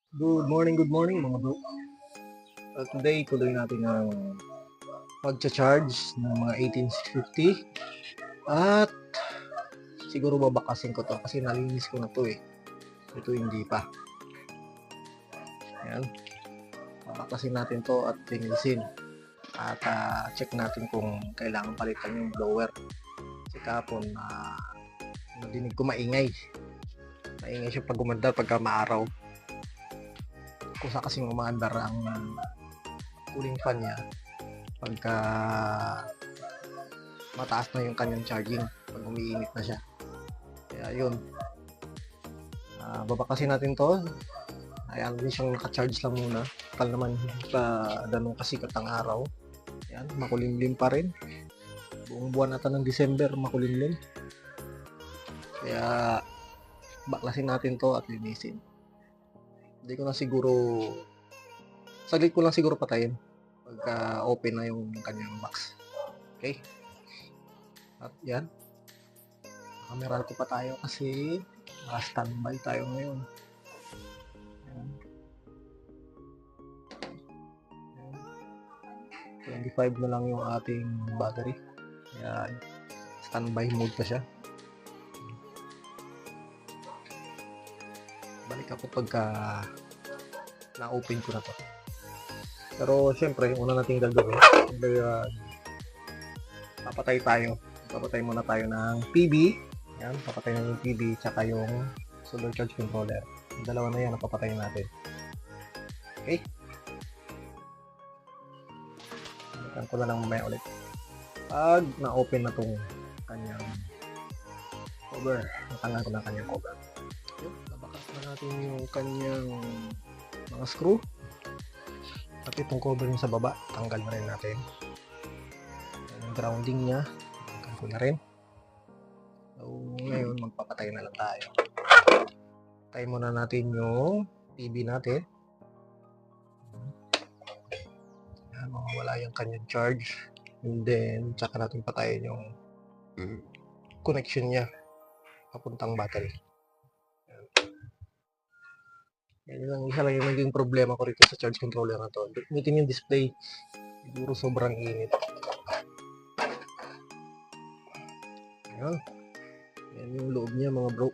Good morning mga bro. Today, tuloy natin ang pagcha-charge ng mga 18650 at siguro babakasin ko to kasi nalinis ko na to eh. Ito hindi pa. Ayan. Babakasin natin to at linisin. At check natin kung kailangan palitan yung blower. Kasi kapon nadinig ko maingay. Maingay siya pag umandar pagka maaraw. Kusa kasing umaandar ang cooling fan niya pagka mataas na yung kanyang charging pag umiinit na siya. Kaya yun, babakasin natin to. Ayan, din siyang naka-charge lang muna. Kapal naman pa ganun kasikat ang araw. Ayan, makulimlim pa rin. Buong buwan ata ng December, makulimlim. Kaya baklasin natin to at linisin. Hindi ko na siguro, saglit ko lang siguro patayin pagka open na yung kanyang box. Okay? At yan, camera ko pa tayo kasi standby tayo ngayon. Ayan. 25 na lang yung ating battery. Kaya standby mode pa siya. Balik ako pagka na-open ko na to. Pero syempre, una nating gagawin, papatay tayo. Papatay muna tayo ng PB. Yan, papatay na yung PB tsaka yung solar charge controller. Yung dalawa na yan ang papatayin natin. Okay? Balikan ko na lang mamaya ulit. Pag na-open na tong kanyang cover, natanggal ko na kanyang cover. Yun, nabakas na natin yung kanyang mga screw. At itong cover yung sa baba, tanggal na rin natin. Yung grounding niya, tanggal ko na rin. So, ngayon, magpapatay na lang tayo. Patay muna natin yung TV natin. Yan, mawawala yung kanyang charge. And then, tsaka natin patayin yung connection niya papuntang battery. Yan lang, isa lang yung naging problema ko rito sa charge controller na to. Gamitin yung display. Siguro sobrang init. Ayan. Yan yung loob niya mga bro.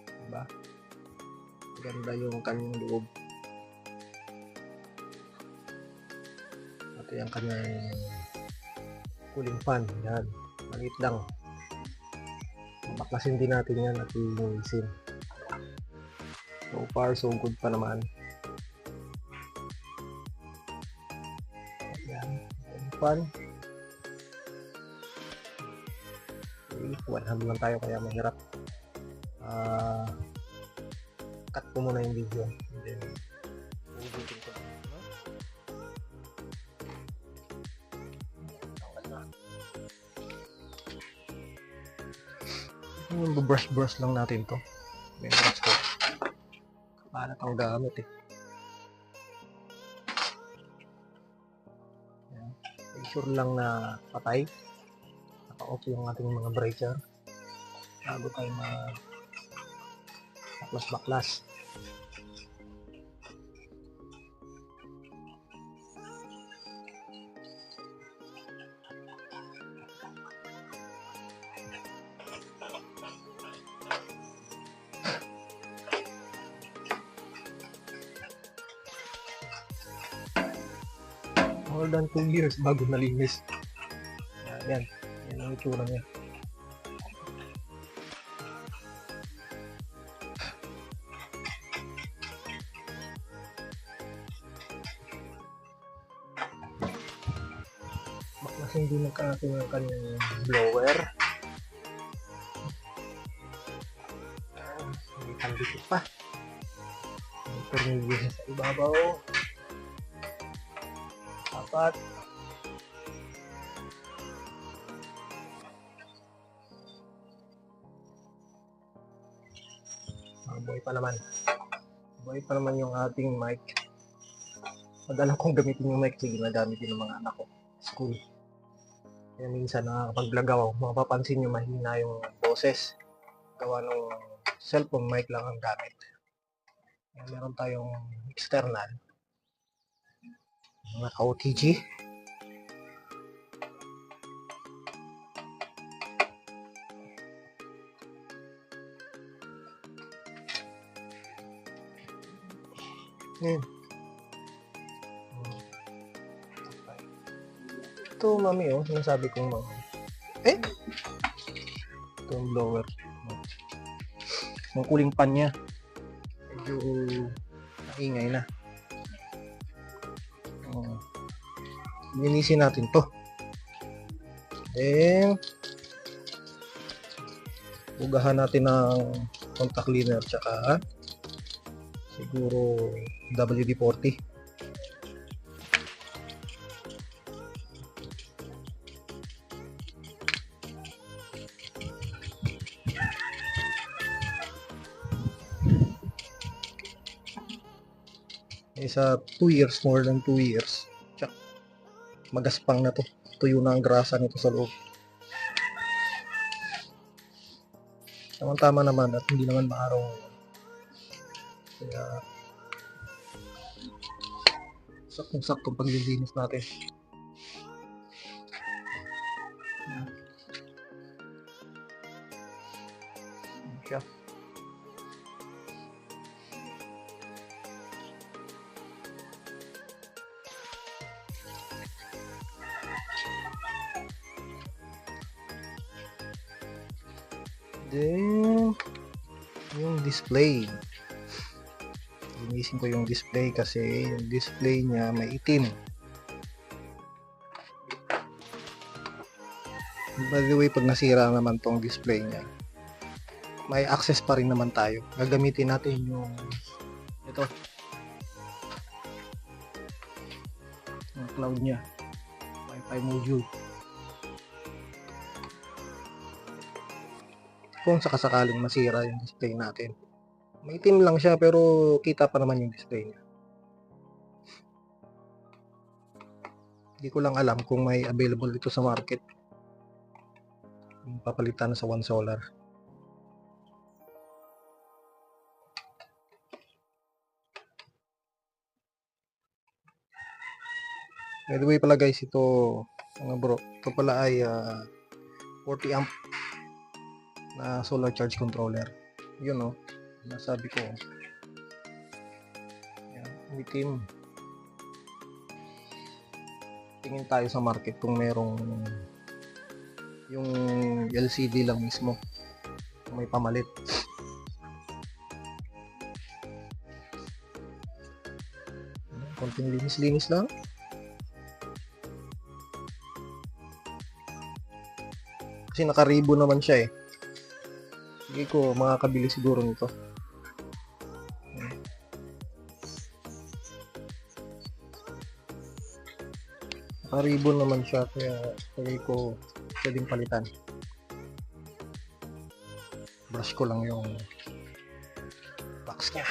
Diba? Ganda yung kanyang loob. Ito yung kanyang cooling fan. Yan. Maliit lang. Baklasin din natin yan at linisin. So far, so good pa naman. Yan. Cooling fan. Okay. One hand lang tayo kaya mahirap. Cut ko muna yung video. And then, ubutin ko lang. Yung brush lang natin to. May brush ko. Para tang gamit eh. Ayan. Make sure lang na patay. Naka-off yung ating mga breaker. Bago tayo baklas. More than 2 years bago nalinis. Yan. Yan ang itsura niya. Baklasin din natin yung kanyang blower. Hindi pandikit pa. May tornilyo sa ibabaw. Dapat buhay pa naman yung ating mic. Madalang kong gamitin yung mic, sige nagamit din ng mga anak ko school. Kaya minsan nakakapag-vlog ako, mapapansin nyo mahina yung boses gawa ng cellphone mic lang ang gamit. Meron tayong external. Naka-OTG. Ito, mami, oh. Sinasabi kong mami. Ito yung blower. Yung cooling pan niya. Medyo naingay na. Linisin natin to. Then, bugahan natin ng contact cleaner tsaka siguro WD-40. Sa 2 years, more than 2 years, tsak, magaspang na to. Tuyo na ang grasa nito sa loob. Tama naman at hindi naman maaraw. Kaya saktong-saktong paglilinis natin. Siya. Then, yung display. Linisin ko yung display kasi yung display niya may itim. By the way, pag nasira naman tong display niya, may access pa rin naman tayo. Gagamitin natin yung ito. Yung cloud niya. Wi-Fi module. Kung sakasakaling masira yung display natin. May itim lang siya pero kita pa naman yung display niya. Hindi ko lang alam kung may available dito sa market. Papalitan sa One Solar. By the way pala guys, ito mga bro, ito pala ay 40 amp na solar charge controller. Yun o, nasabi ko. Yan, itim. Tingin tayo sa market kung merong yung LCD lang mismo, may pamalit. Konting linis-linis lang. Kasi naka-ribbon naman siya eh. Sige ko, makakabili siguro nito. Naka-ribbon naman siya, kaya sige ko pwedeng palitan. Brush ko lang yung box niya.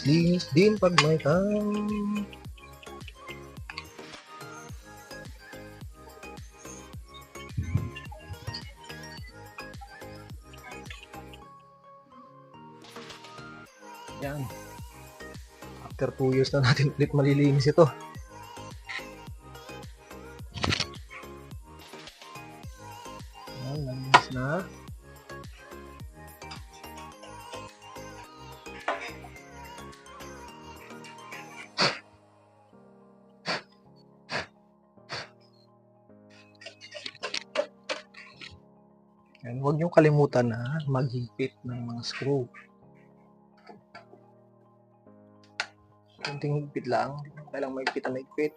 Linis din pag may time. Yan. After 2 years na natin ulit malilinis ito. Yan, linis na. Yan, huwag niyong kalimutan na maghigpit ng mga screw. Kunting higpit lang, hindi kailang mahigpit na mahigpit.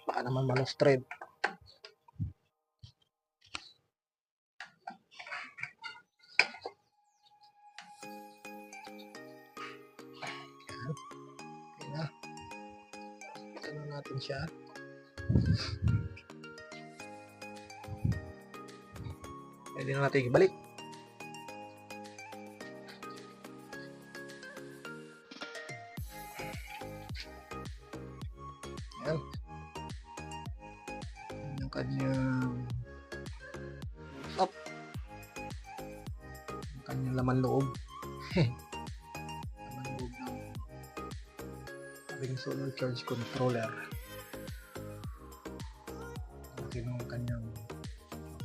Baka naman malos thread. Okay na. Ito na natin siya. Pwede na natin ibalik. Ayan. Yung kanyang up. Yung kanyang laman loob. Laman loob ng ating solar charge controller. Laki ng kanyang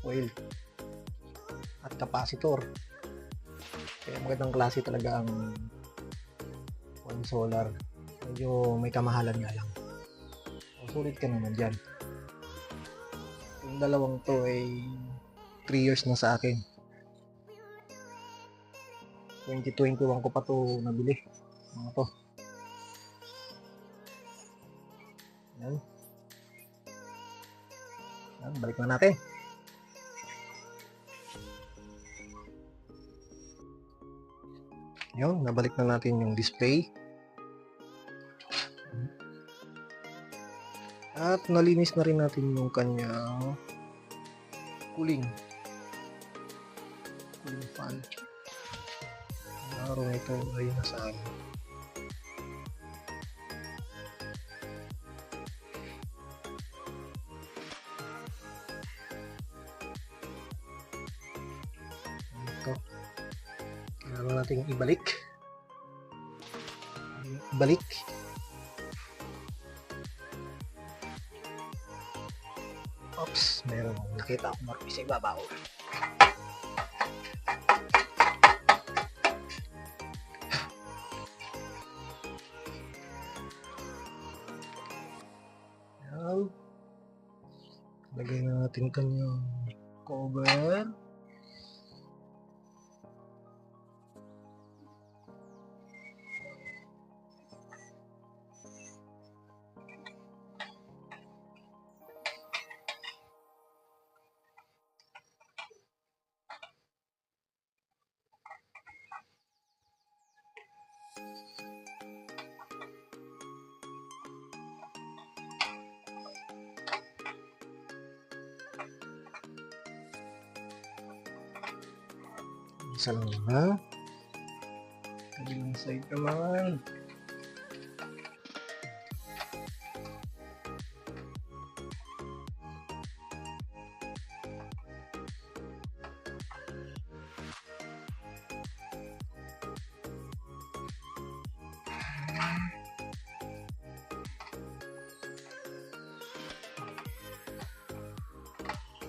coil at capacitor. Kaya magandang klase talaga ang One Solar. Medyo may kamahalan nga lang. Sulit ka naman dyan. Yung dalawang to ay 3 years na sa akin. 2021 ko pa to nabili. Mga to. Yan. Yan, balik na natin. Yun, nabalik na natin yung display. At nalinis na rin natin yung kanyang cooling fan. Ang araw nito ay nasa akin. Ito. Kailangan natin ibalik. Oops, meron nakita akong marumi sa ibabaw. Yan. Lagay na natin kanyang cover. Isa lang na. Kabilang side naman.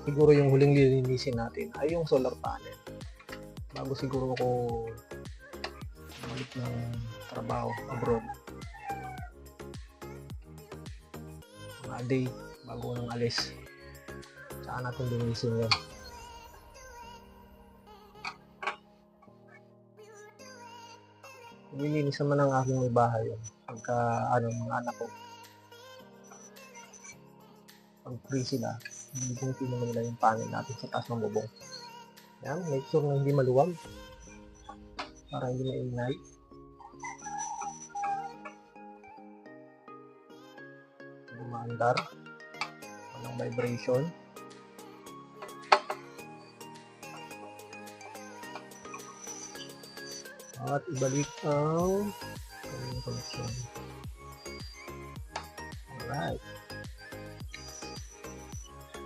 Siguro yung huling lilinisin natin ay yung solar panel. Bago siguro ako bumalik ng trabaho abroad. Mga day bago nang alis. Saan natin linisin yun. Nililinis naman ang aking may bahay yun. Pagka mga anak ko. Pag free sila, hindi naman nila yung panel natin sa taas ng bubong. Yan, make sure na hindi maluwag para hindi maingay. Hindi maandar. Walang vibration. At ibalik ang connection. Alright.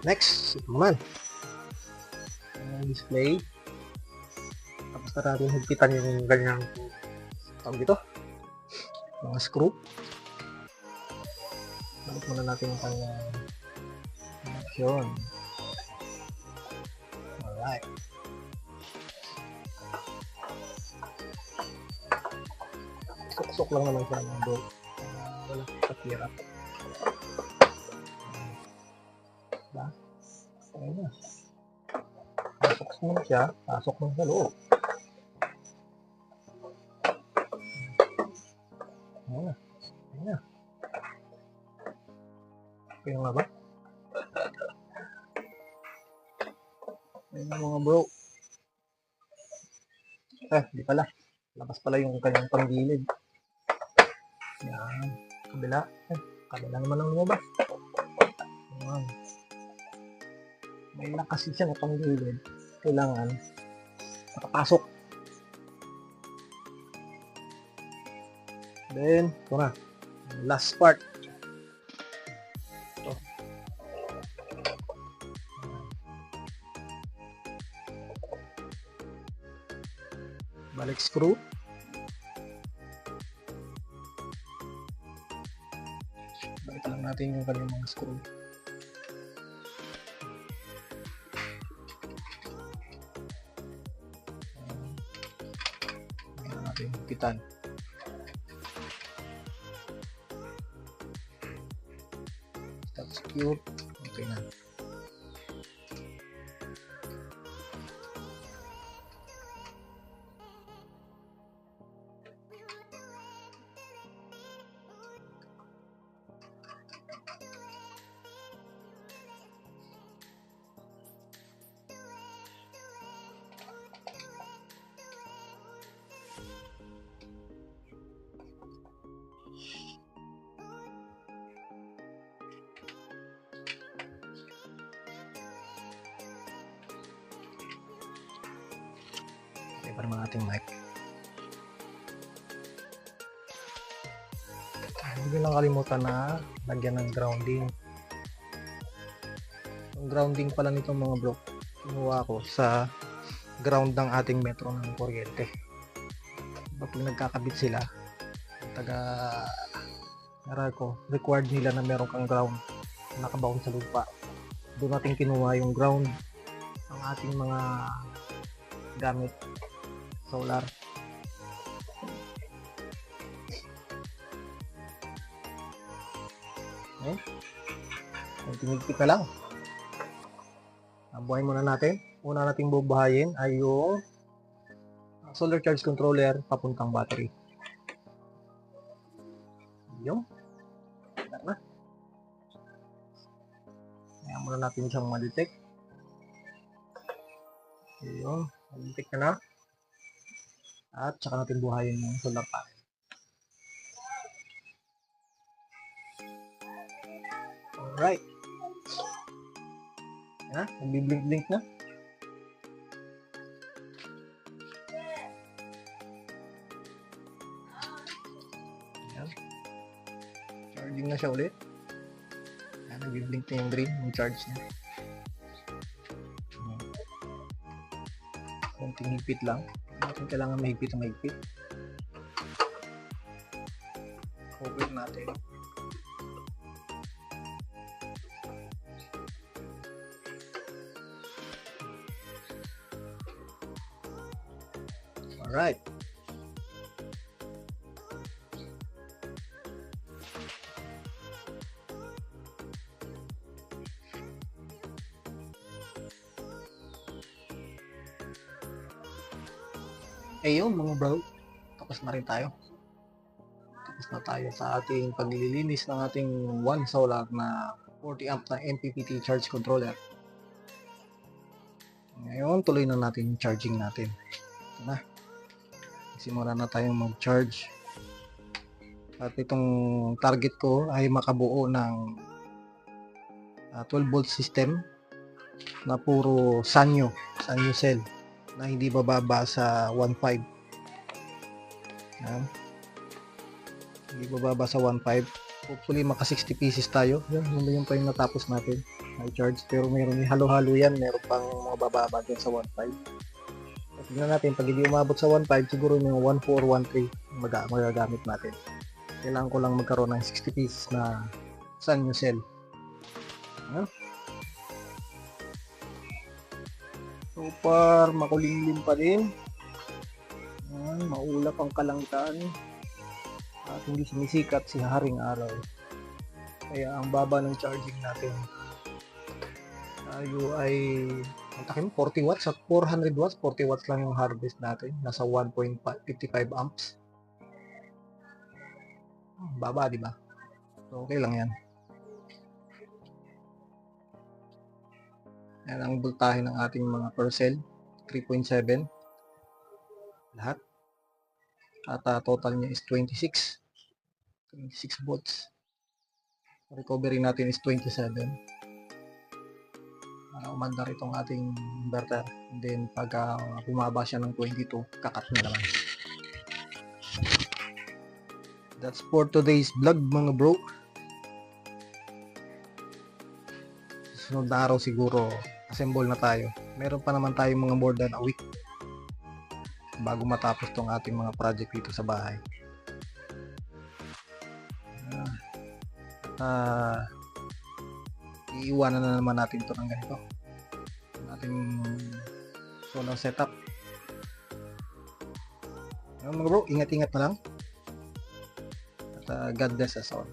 Next, naman. Display. Tapos na natin higpitan yung ganyang tawag dito. Mga screw. Balik muna natin yung kanyang connection. Alright. Sok-sok lang naman siya ng bolt. Walang kapirap. Diba? Ayan na. Pasok mo siya, pasok mo sa loob. Ayan na. Kaya nga ba? Ayun mga bro. Di pala. Labas pala yung kanyang panggilid. Yan. Kabila. Kabila naman ang lumabas. Yan. May lakas siya na panggilid. Kailangan makapasok. Then, ito na. Last part. Ito. Balik screw. Balik lang natin yung kanyang mga screw. Ayan natin yung pitan. That's cute. Okay na. Okay, para mga ating mic. Hindi lang kalimutan na lagyan ng grounding. Yung grounding pala nitong mga bro, kinuha ko sa ground ng ating metro ng kuryente. Pag nagkakabit sila, taga required nila na meron kang ground nakabaon sa lupa. Doon natin kinuha yung ground ng ating mga gamit solar. Okay. Tinigpit na lang. Buhayin muna natin. Una nating bubuhayin ay yung solar charge controller papuntang battery. Yung. Na. Ayan muna natin siyang ma-detect. Yung. Ma-detect na. At saka natin buhayin yung solar panel. Alright. Ayan. Nagbi-blink-blink na. Ayan. Charging na siya ulit. Ayan. Nagbi-blink na yung green. Yung charge niya. Konting higpit lang. Natin kailangan mahigpit na mahigpit. Cover natin. Alright. Ayun mga bro, tapos na rin tayo. Tapos na tayo sa ating paglilinis ng ating one solar na 40 amp na MPPT charge controller. Ngayon, tuloy na natin yung charging natin. Ito na. Simula na tayong mag-charge. At itong target ko ay makabuo ng 12 volt system na puro sanyo cell na hindi bababa sa 1.5. Yan. Hindi bababa sa 1.5. Hopefully maka 60 pieces tayo. Yan, yun pa yung natapos natin. May charge. Pero mayroon yung halo-halo yan. Mayroon pang mga bababa dyan sa 1.5. At tignan natin, pag hindi umabot sa 1.5, siguro yung 1.4, 1.3 magagamit natin. Kailangan ko lang magkaroon ng 60 pieces na sanyo cell. Yan. So far, makulimlim pa din. Ayan, maulap ang kalangkaan. At hindi sumisikat si haring araw. Kaya ang baba ng charging natin. Tayo ay, ang takin 40 watts at 400 watts. 40 watts lang yung harvest natin. Nasa 1.55 amps. Baba, di ba? So, okay lang yan. Ayan ang voltahe ng ating mga Purcell, 3.7 lahat. At total niya is 26 volts. Recovery natin is 27. Umandar itong ating inverter. And then pag bumaba siya ng 22, kakat niya naman. That's for today's vlog mga bro. Sunod na araw siguro assemble na tayo. Meron pa naman tayong mga more than a week bago matapos tong ating mga project dito sa bahay. Iiwanan na naman natin to ng ganito, ang ating solar setup. Mga bro, ingat-ingat na lang at God bless us all.